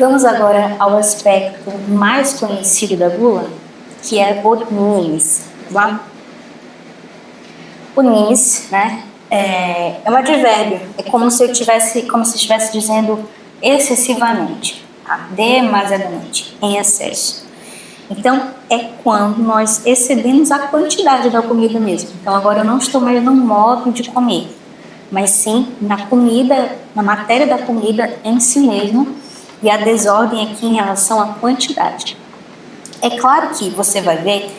Vamos agora ao aspecto mais conhecido da bula, que é o nimes, tá? O nimes, né, é um advérbio, é como se estivesse dizendo excessivamente, tá? Demasiadamente, em excesso. Então, é quando nós excedemos a quantidade da comida mesmo. Então, agora eu não estou mais no modo de comer, mas sim na comida, na matéria da comida em si mesmo, e a desordem aqui em relação à quantidade. É claro que você vai ver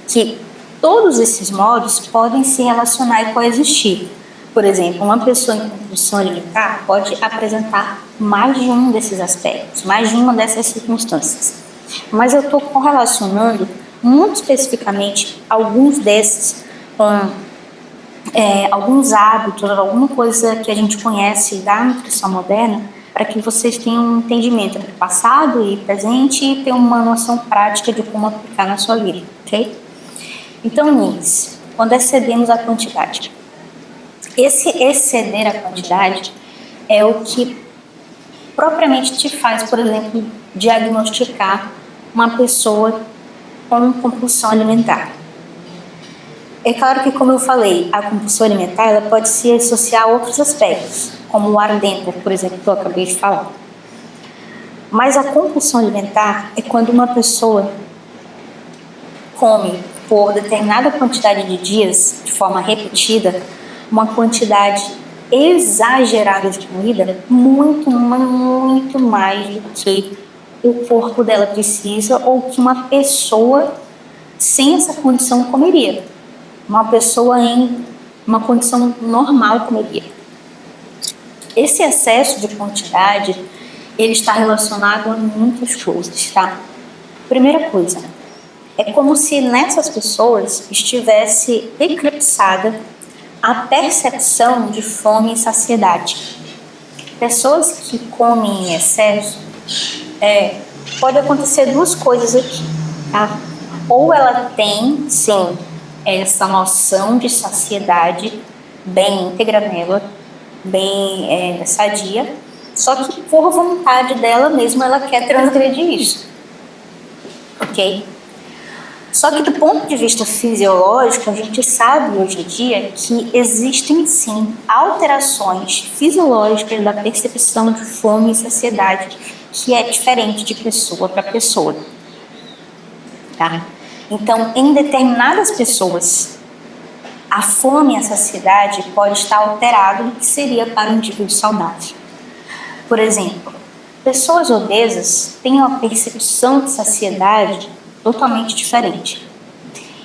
que todos esses modos podem se relacionar e coexistir. Por exemplo, uma pessoa em compulsão alimentar pode apresentar mais de um desses aspectos, mais de uma dessas circunstâncias. Mas eu estou correlacionando muito especificamente alguns desses com alguns hábitos, alguma coisa que a gente conhece da nutrição moderna, para que vocês tenham um entendimento entre passado e presente e tenham uma noção prática de como aplicar na sua vida, ok? Então, nisso, quando excedemos a quantidade. Esse exceder a quantidade é o que propriamente te faz, por exemplo, diagnosticar uma pessoa com compulsão alimentar. É claro que, como eu falei, a compulsão alimentar ela pode se associar a outros aspectos, como o ardento, por exemplo, que eu acabei de falar. Mas a compulsão alimentar é quando uma pessoa come por determinada quantidade de dias, de forma repetida, uma quantidade exagerada de comida, muito mais do que o corpo dela precisa ou que uma pessoa sem essa condição comeria. Uma pessoa em uma condição normal comeria. Esse excesso de quantidade, ele está relacionado a muitas coisas, tá? Primeira coisa, é como se nessas pessoas estivesse eclipsada a percepção de fome e saciedade. Pessoas que comem em excesso, pode acontecer duas coisas aqui, tá? Ou ela tem, sim, essa noção de saciedade bem íntegra nela, bem sadia, só que por vontade dela mesma ela quer transgredir isso, ok? Só que do ponto de vista fisiológico, a gente sabe hoje em dia que existem sim alterações fisiológicas da percepção de fome e saciedade que é diferente de pessoa para pessoa, tá? Então, em determinadas pessoas, a fome e a saciedade pode estar alterado do que seria para um indivíduo saudável. Por exemplo, pessoas obesas têm uma percepção de saciedade totalmente diferente.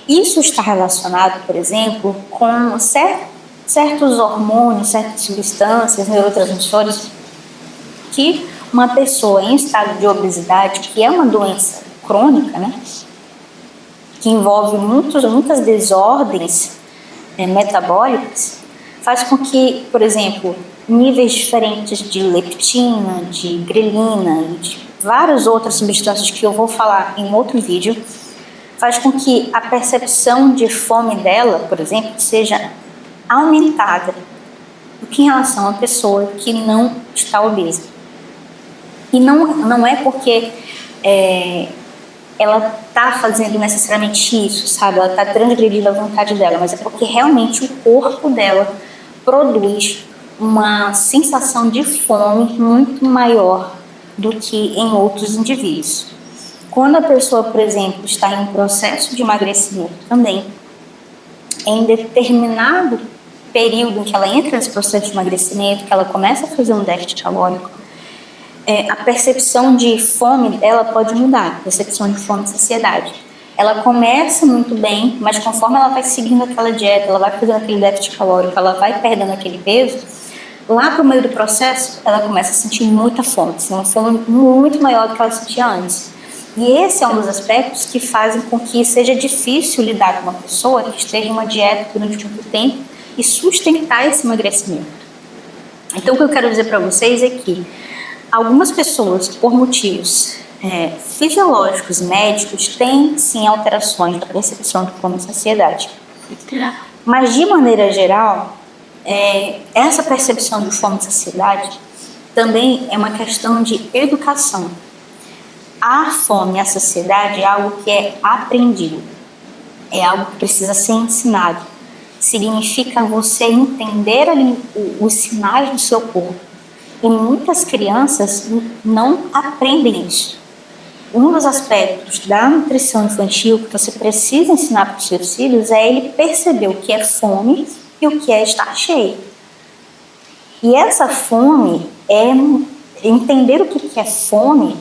Isso está relacionado, por exemplo, com certos hormônios, certas substâncias, neurotransmissores, que uma pessoa em estado de obesidade, que é uma doença crônica, né, que envolve muitas desordens metabólicas, faz com que, por exemplo, níveis diferentes de leptina, de grelina e de várias outras substâncias que eu vou falar em outro vídeo, faz com que a percepção de fome dela, por exemplo, seja aumentada do que em relação a uma pessoa que não está obesa. E não é porque ela está fazendo necessariamente isso, sabe? Ela está transgredindo a vontade dela, mas é porque realmente o corpo dela produz uma sensação de fome muito maior do que em outros indivíduos. Quando a pessoa, por exemplo, está em um processo de emagrecimento também, em determinado período em que ela entra nesse processo de emagrecimento, que ela começa a fazer um déficit calórico, a percepção de fome dela pode mudar, a percepção de fome e saciedade. Ela começa muito bem, mas conforme ela vai seguindo aquela dieta, ela vai fazendo aquele déficit calórico, ela vai perdendo aquele peso, lá para o meio do processo, ela começa a sentir muita fome, uma fome muito maior do que ela sentia antes. E esse é um dos aspectos que fazem com que seja difícil lidar com uma pessoa que esteja em uma dieta durante muito tempo e sustentar esse emagrecimento. Então, o que eu quero dizer para vocês é que algumas pessoas, por motivos fisiológicos, médicos, têm sim alterações da percepção de fome e saciedade. Mas, de maneira geral, essa percepção de fome e saciedade também é uma questão de educação. A fome, a saciedade é algo que é aprendido, é algo que precisa ser ensinado. Significa você entender ali os sinais do seu corpo. E muitas crianças não aprendem isso. Um dos aspectos da nutrição infantil que você precisa ensinar para os seus filhos é ele perceber o que é fome e o que é estar cheio. E essa fome, entender o que é fome,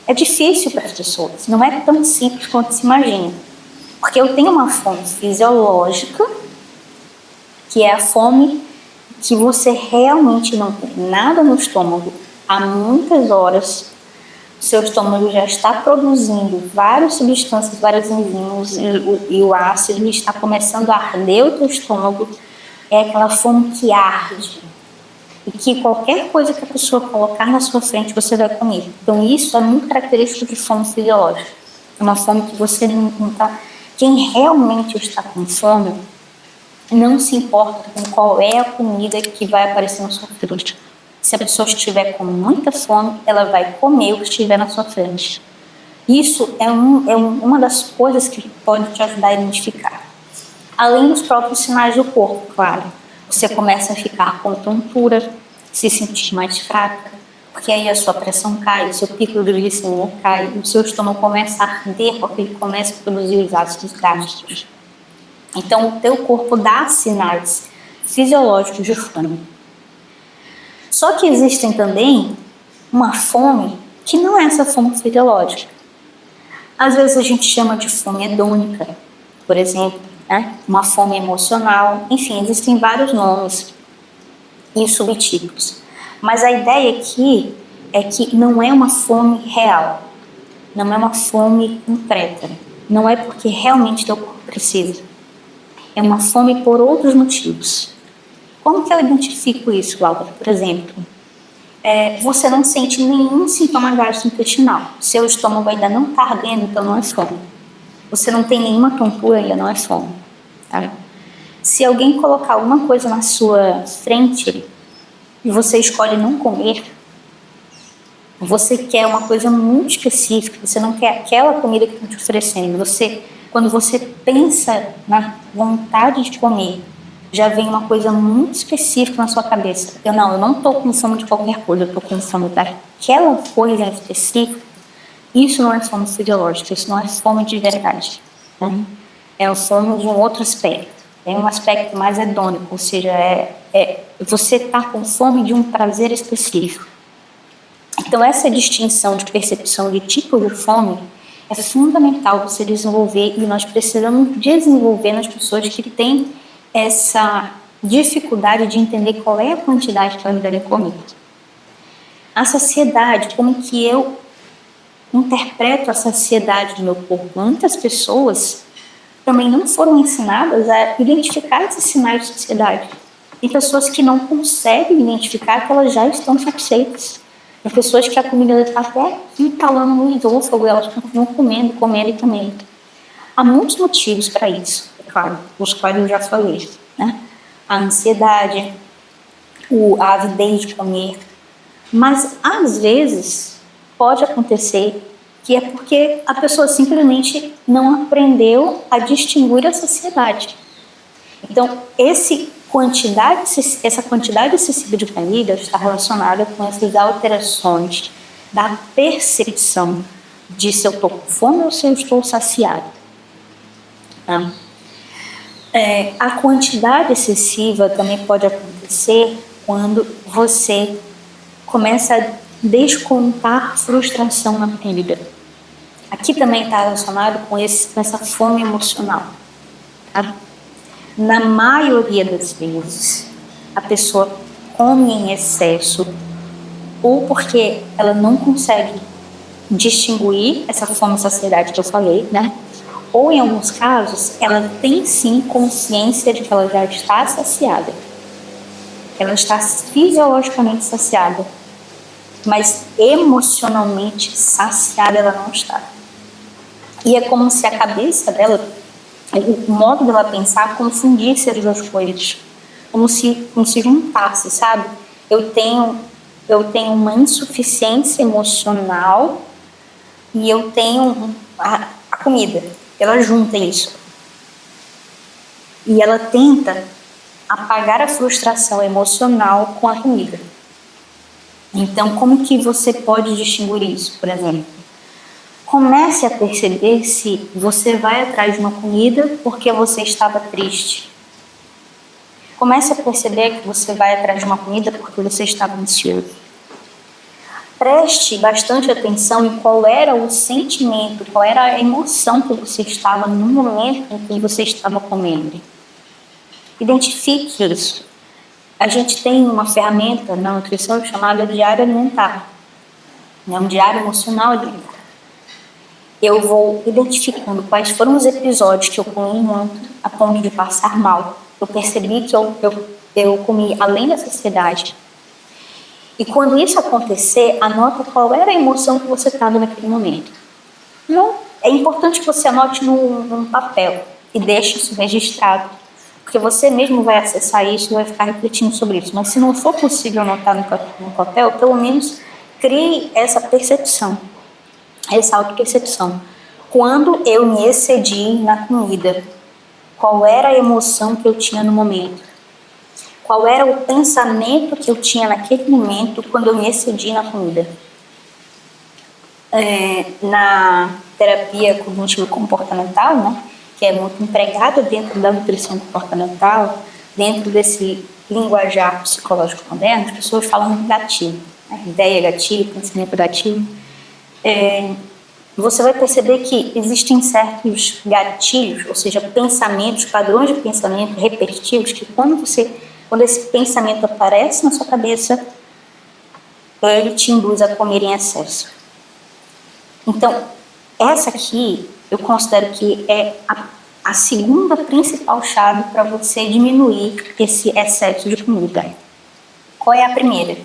é difícil para as pessoas. Não é tão simples quanto se imagina. Porque eu tenho uma fome fisiológica, que é a fome que você realmente não tem nada no estômago há muitas horas. O seu estômago já está produzindo várias substâncias, vários enzimas, e o ácido está começando a arder o teu estômago. É aquela fome que arde. E que qualquer coisa que a pessoa colocar na sua frente, você vai comer. Então, isso é muito característico de fome fisiológica. É uma fome que você não está... Quem realmente está com fome não se importa com qual é a comida que vai aparecer na sua frente. Se a pessoa estiver com muita fome, ela vai comer o que estiver na sua frente. Isso é uma das coisas que pode te ajudar a identificar. Além dos próprios sinais do corpo, claro. Você começa a ficar com tontura, se sentir mais fraca, porque aí a sua pressão cai, o seu pico de glicemia cai, o seu estômago começa a arder, porque ele começa a produzir os ácidos gástricos. Então, o teu corpo dá sinais fisiológicos de fome. Só que existem também uma fome que não é essa fome fisiológica. Às vezes a gente chama de fome hedônica, por exemplo, né? Uma fome emocional, enfim, existem vários nomes e subtipos. Mas a ideia aqui é que não é uma fome real, não é uma fome concreta, não é porque realmente teu corpo precisa. É uma fome por outros motivos. Como que eu identifico isso, Laura? Por exemplo, você não sente nenhum sintoma gastrointestinal. Seu estômago ainda não está ardendo, então não é fome. Você não tem nenhuma tontura, ainda não é fome. Tá? Se alguém colocar alguma coisa na sua frente e você escolhe não comer, você quer uma coisa muito específica, você não quer aquela comida que estão te oferecendo. Quando você pensa na vontade de comer, já vem uma coisa muito específica na sua cabeça. Eu não estou com fome de qualquer coisa, eu estou com fome daquela coisa específica. Isso não é fome fisiológica, isso não é fome de verdade. Né? É a fome de um outro aspecto. É um aspecto mais hedônico, ou seja, você está com fome de um prazer específico. Então, essa distinção de percepção de tipo de fome é fundamental você desenvolver, e nós precisamos desenvolver nas pessoas que têm essa dificuldade de entender qual é a quantidade que elas devem comer. A saciedade, como que eu interpreto a saciedade do meu corpo? Muitas pessoas também não foram ensinadas a identificar esses sinais de saciedade. Tem pessoas que não conseguem identificar que elas já estão satisfeitas. Tem pessoas que a comida está até aqui talando no esôfago, elas continuam comendo e comendo. Há muitos motivos para isso, é claro, os quais eu já falei, né? A ansiedade, a avidez de comer, mas às vezes pode acontecer que é porque a pessoa simplesmente não aprendeu a distinguir a saciedade. Então, essa quantidade excessiva de comida está relacionada com essas alterações da percepção de se eu estou com fome ou se eu estou saciado. Tá? A quantidade excessiva também pode acontecer quando você começa a descontar frustração na comida. Aqui também está relacionado com essa fome emocional. Tá? Na maioria das vezes, a pessoa come em excesso ou porque ela não consegue distinguir essa fome e saciedade que eu falei, né? Ou, em alguns casos, ela tem sim consciência de que ela já está saciada. Ela está fisiologicamente saciada, mas emocionalmente saciada ela não está. E é como se a cabeça dela, o modo dela pensar, confundisse as duas coisas. Como se juntasse, sabe? Eu tenho uma insuficiência emocional e eu tenho a comida. Ela junta isso. E ela tenta apagar a frustração emocional com a comida. Então, como que você pode distinguir isso, por exemplo? Comece a perceber se você vai atrás de uma comida porque você estava triste. Comece a perceber que você vai atrás de uma comida porque você estava ansioso. Preste bastante atenção em qual era o sentimento, qual era a emoção que você estava no momento em que você estava comendo. Identifique isso. A gente tem uma ferramenta na nutrição chamada diário alimentar, um diário emocional alimentar. Eu vou identificando quais foram os episódios que eu comi muito a ponto de passar mal. Eu percebi que eu comi além da saciedade. E quando isso acontecer, anota qual era a emoção que você estava naquele momento. Não, é importante que você anote num papel e deixe isso registrado, porque você mesmo vai acessar isso e vai ficar refletindo sobre isso. Mas se não for possível anotar no papel, pelo menos crie essa percepção, essa autopercepção. Quando eu me excedi na comida, qual era a emoção que eu tinha no momento? Qual era o pensamento que eu tinha naquele momento quando eu me excedi na comida? Na terapia cognitivo-comportamental, né, que é muito empregada dentro da nutrição comportamental, dentro desse linguajar psicológico moderno, as pessoas falam de gatilho, né, ideia gatilho, pensamento gatilho. Você vai perceber que existem certos gatilhos, ou seja, pensamentos, padrões de pensamento repetitivos, que quando esse pensamento aparece na sua cabeça, ele te induz a comer em excesso. Então, essa aqui, eu considero que é a segunda principal chave para você diminuir esse excesso de comida. Qual é a primeira?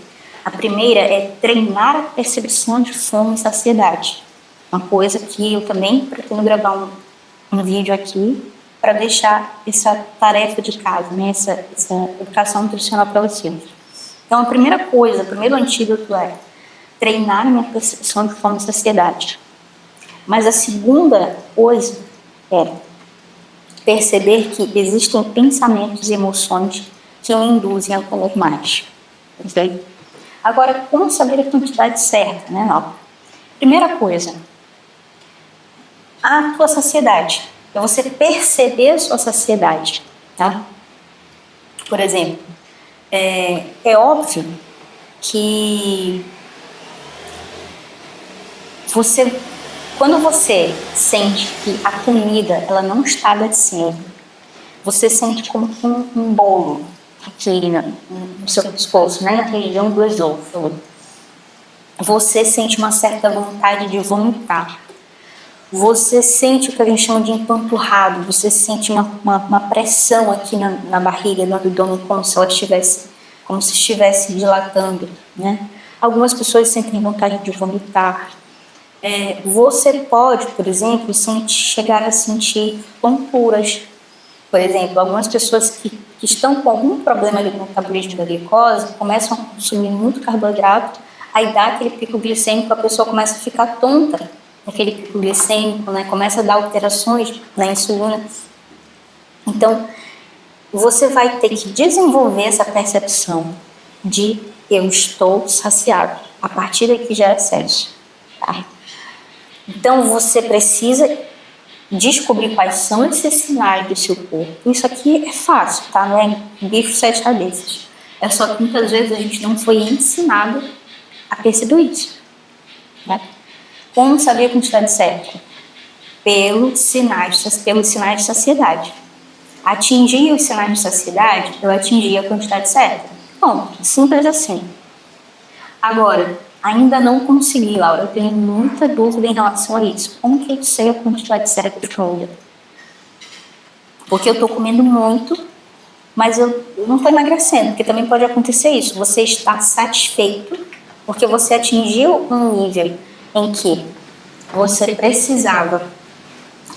A primeira é treinar a percepção de fome e saciedade. Uma coisa que eu também pretendo gravar um vídeo aqui para deixar essa tarefa de casa, né? essa educação nutricional para vocês. Então, a primeira coisa, o primeiro antídoto é treinar a minha percepção de fome e saciedade. Mas a segunda coisa é perceber que existem pensamentos e emoções que me induzem a comer mais. Agora, como saber a quantidade certa, né, Nalva? Primeira coisa, a tua saciedade. É você perceber a sua saciedade, tá? Por exemplo, é óbvio que quando você sente que a comida ela não está descendo, você sente como um bolo aqui no seu pescoço, né, na região do esôfago. Você sente uma certa vontade de vomitar. Você sente o que a gente chama de empanturrado, você sente uma pressão aqui na barriga, no abdômen, como se estivesse dilatando, né? Algumas pessoas sentem vontade de vomitar. Você pode, por exemplo, chegar a sentir tonturas. Por exemplo, algumas pessoas que estão com algum problema de metabolismo da glicose começam a consumir muito carboidrato, aí dá aquele pico glicêmico, a pessoa começa a ficar tonta, aquele pico glicêmico, né? Começa a dar alterações na insulina. Então, você vai ter que desenvolver essa percepção de eu estou saciado. A partir daqui já é excesso, tá? Então, você precisa descobrir quais são esses sinais do seu corpo. Isso aqui é fácil, tá? Não é bicho sete cabeças. É só que muitas vezes a gente não foi ensinado a perceber isso, né? Como saber a quantidade certa? Pelos sinais de saciedade. Atingir os sinais de saciedade, eu atingir a quantidade certa. Bom, simples assim. Agora, ainda não consegui, Laura. Eu tenho muita dúvida em relação a isso. Como que eu sei a quantidade certa de comida? Porque eu estou comendo muito, mas eu não estou emagrecendo, porque também pode acontecer isso. Você está satisfeito porque você atingiu um nível em que você precisava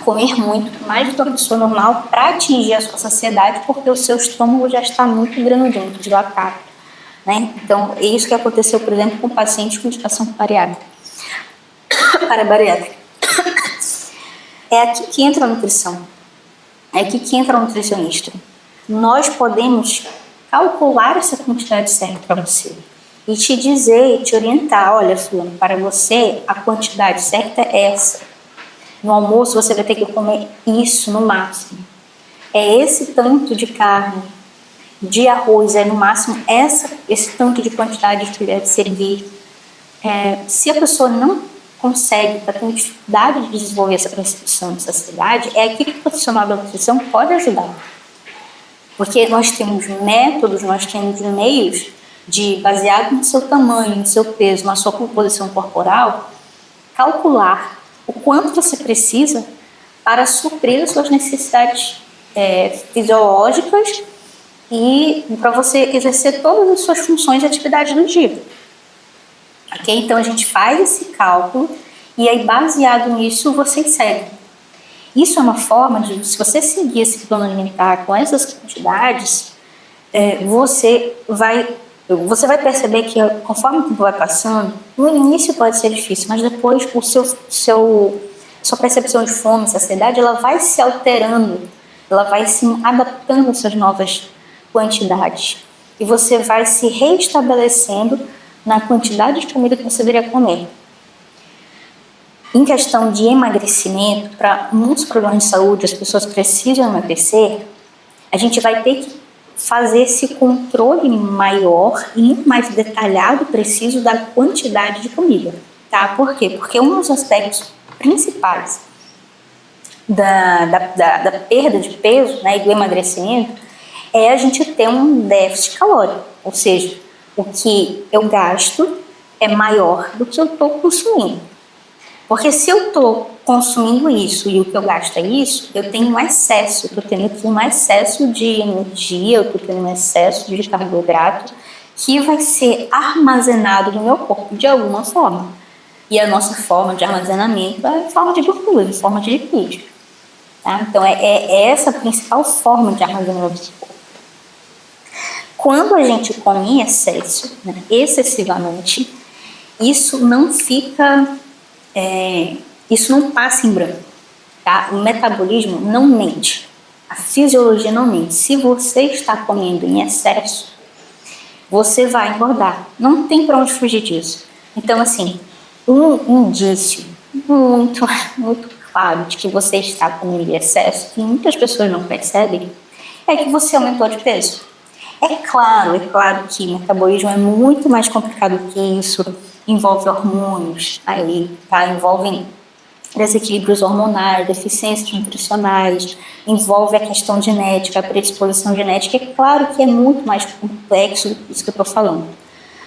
comer muito, mais do que a pessoa normal, para atingir a sua saciedade, porque o seu estômago já está muito grande, muito dilatado, né? Então, é isso que aconteceu, por exemplo, com pacientes com indicação variável. para a bariátrica. É aqui que entra a nutrição. É aqui que entra o nutricionista. Nós podemos calcular essa quantidade certa para você e te dizer, te orientar, olha, fulano, para você a quantidade certa é essa. No almoço você vai ter que comer isso no máximo. É esse tanto de carne, de arroz, é no máximo esse tanto de quantidade que deve servir. Se a pessoa não consegue, está tendo dificuldade de desenvolver essa percepção de saciedade, é aqui que o profissional da nutrição pode ajudar. Porque nós temos métodos, nós temos meios de, baseado no seu tamanho, no seu peso, na sua composição corporal, calcular o quanto você precisa para suprir as suas necessidades fisiológicas e para você exercer todas as suas funções e atividades do dia. Okay? Então a gente faz esse cálculo e aí baseado nisso você segue. Isso é uma forma de, se você seguir esse plano alimentar com essas quantidades, você vai perceber que conforme o tempo vai passando, no início pode ser difícil, mas depois sua percepção de fome, saciedade, ela vai se alterando, ela vai se adaptando a essas novas quantidades. E você vai se reestabelecendo na quantidade de comida que você deveria comer. Em questão de emagrecimento, para muitos problemas de saúde, as pessoas precisam emagrecer, a gente vai ter que fazer esse controle maior e mais detalhado, preciso da quantidade de comida. Tá? Por quê? Porque um dos aspectos principais da perda de peso, né, e do emagrecimento é a gente ter um déficit calórico, ou seja, o que eu gasto é maior do que eu estou consumindo. Porque se eu estou consumindo isso e o que eu gasto é isso, eu tenho um excesso, eu estou tendo aqui um excesso de energia, eu estou tendo um excesso de carboidrato que vai ser armazenado no meu corpo de alguma forma. E a nossa forma de armazenamento é em forma de gordura, em forma de lipídio. Tá? Então é essa a principal forma de armazenamento do corpo. Quando a gente come em excesso, né, excessivamente, isso não fica... isso não passa em branco, tá? O metabolismo não mente, a fisiologia não mente. Se você está comendo em excesso, você vai engordar, não tem para onde fugir disso. Então, assim, um indício muito, muito claro de que você está comendo em excesso, que muitas pessoas não percebem, é que você aumentou de peso. É claro que o metabolismo é muito mais complicado que isso, envolve hormônios, envolve desequilíbrios hormonais, deficiências nutricionais, envolve a questão genética, a predisposição genética. É claro que é muito mais complexo do que isso que eu estou falando.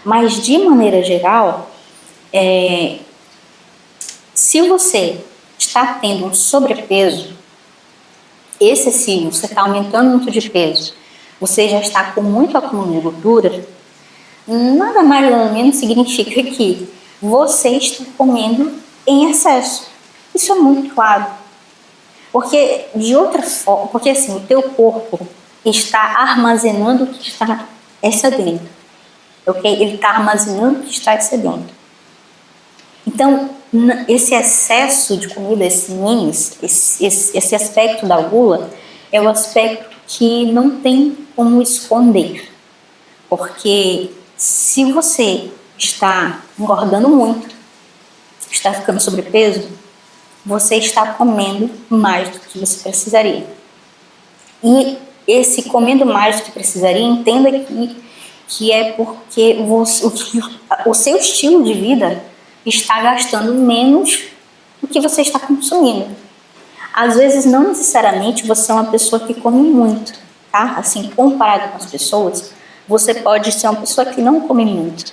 Mas, de maneira geral, se você está tendo um sobrepeso excessivo, você está aumentando muito de peso, você já está com muito acúmulo de gordura, nada mais ou menos significa que você está comendo em excesso. Isso é muito claro. Porque, de outra forma, porque assim, o teu corpo está armazenando o que está excedendo. Ok? Ele está armazenando o que está excedendo. Então, esse excesso de comida, esse aspecto da gula, é o aspecto que não tem como esconder. Porque se você está engordando muito, está ficando sobrepeso, você está comendo mais do que você precisaria. E esse comendo mais do que precisaria, entenda que é porque o seu estilo de vida está gastando menos do que você está consumindo. Às vezes, não necessariamente você é uma pessoa que come muito, tá? Assim, comparado com as pessoas, você pode ser uma pessoa que não come muito.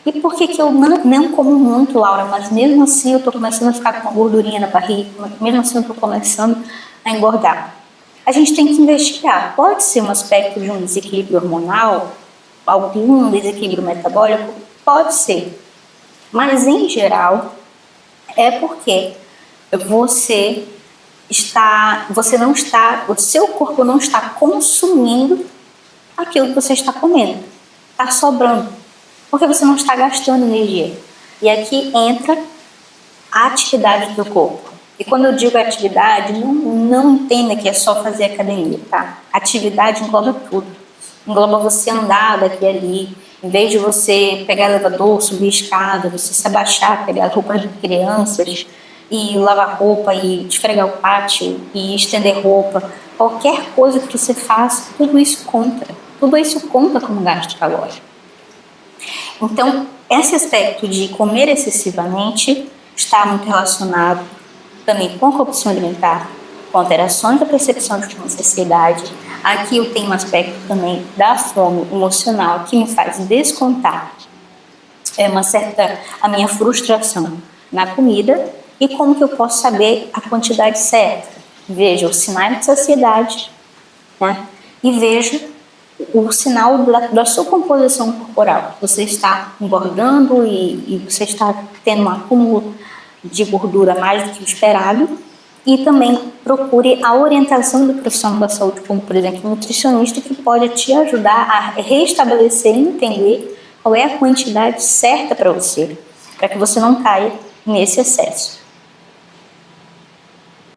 E por que eu não como muito, Laura? Mas mesmo assim eu estou começando a ficar com uma gordurinha na barriga, mesmo assim eu estou começando a engordar. A gente tem que investigar. Pode ser um aspecto de um desequilíbrio hormonal, algum desequilíbrio metabólico? Pode ser. Mas, em geral, é porque o seu corpo não está consumindo aquilo que você está comendo. Está sobrando. Porque você não está gastando energia. E aqui entra a atividade do corpo. E quando eu digo atividade, não entenda que é só fazer academia, tá? Atividade engloba tudo. Engloba você andar daqui e ali, em vez de você pegar elevador, subir escada, você se abaixar, pegar roupas de crianças e lavar roupa e esfregar o pátio e estender roupa. Qualquer coisa que você faça, tudo isso conta. Tudo isso conta como gasto calórico. Então, esse aspecto de comer excessivamente está muito relacionado também com a compulsão alimentar, com alterações da percepção de saciedade. Aqui eu tenho um aspecto também da fome emocional que me faz descontar a minha frustração na comida. E como que eu posso saber a quantidade certa? Veja os sinais de saciedade, né? E veja o sinal da sua composição corporal. Você está engordando e você está tendo um acúmulo de gordura mais do que o esperado. E também procure a orientação do profissional da saúde, como por exemplo um nutricionista, que pode te ajudar a restabelecer e entender qual é a quantidade certa para você, para que você não caia nesse excesso.